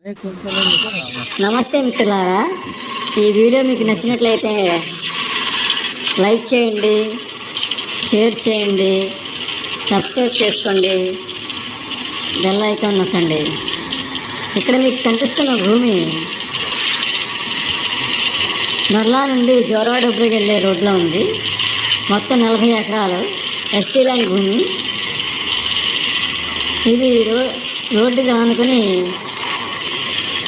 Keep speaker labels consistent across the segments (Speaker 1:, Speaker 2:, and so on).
Speaker 1: నమస్తే మిత్రులారా, ఈ వీడియో మీకు నచ్చినట్లయితే లైక్ చేయండి, షేర్ చేయండి, సబ్స్క్రైబ్ చేసుకోండి, బెల్ ఐకాన్ నొక్కండి. ఇక్కడ మీకు కనిపిస్తున్న భూమి నర్లా నుండి జోరాడొబ్బరికి వెళ్ళే రోడ్లో ఉంది. మొత్తం 40 ఎకరాలు ఎస్టీ ల్యాండ్ భూమి. ఇది రోడ్డుకి ఆనుకొని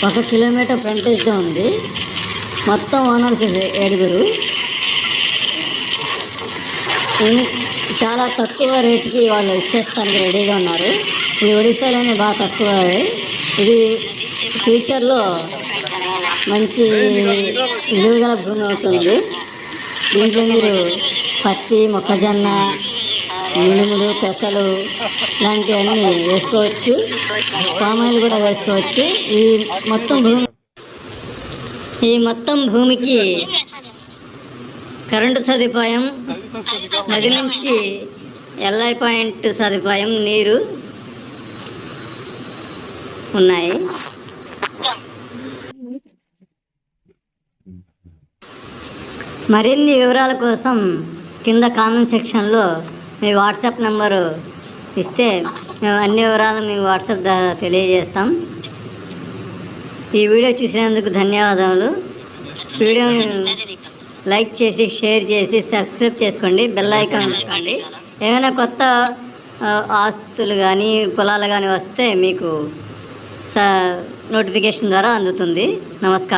Speaker 1: 1 కిలోమీటర్ ఫ్రంటేజ్తో ఉంది. మొత్తం ఓనర్స్ 7. చాలా తక్కువ రేటుకి వాళ్ళు ఇచ్చేస్తానికి రెడీగా ఉన్నారు. ఇది ఒడిశాలోనే బాగా తక్కువ. ఇది ఫ్యూచర్లో మంచి విలువగల భూమి అవుతుంది. దీంట్లో మీరు పత్తి, మొక్కజొన్న, మినుములు, పెసలు ఇలాంటివన్నీ వేసుకోవచ్చు. పామాయిల్ కూడా వేసుకోవచ్చు. ఈ మొత్తం భూమికి కరెంటు సదుపాయం, నది నుంచి ఎల్ఐ పాయింట్ సదుపాయం, నీరు ఉన్నాయి. మరిన్ని వివరాల కోసం కింద కామెంట్ సెక్షన్లో మీ వాట్సాప్ నెంబరు ఇస్తే మేము అన్ని వివరాలు మీకు వాట్సాప్ ద్వారా తెలియజేస్తాం. ఈ వీడియో చూసినందుకు ధన్యవాదాలు. వీడియోని లైక్ చేసి, షేర్ చేసి, సబ్స్క్రైబ్ చేసుకోండి, బెల్ ఐకాన్ నొక్కండి. ఏమైనా కొత్త ఆస్తులు కానీ పొలాలు కానీ వస్తే మీకు నోటిఫికేషన్ ద్వారా అందుతుంది. నమస్కారం.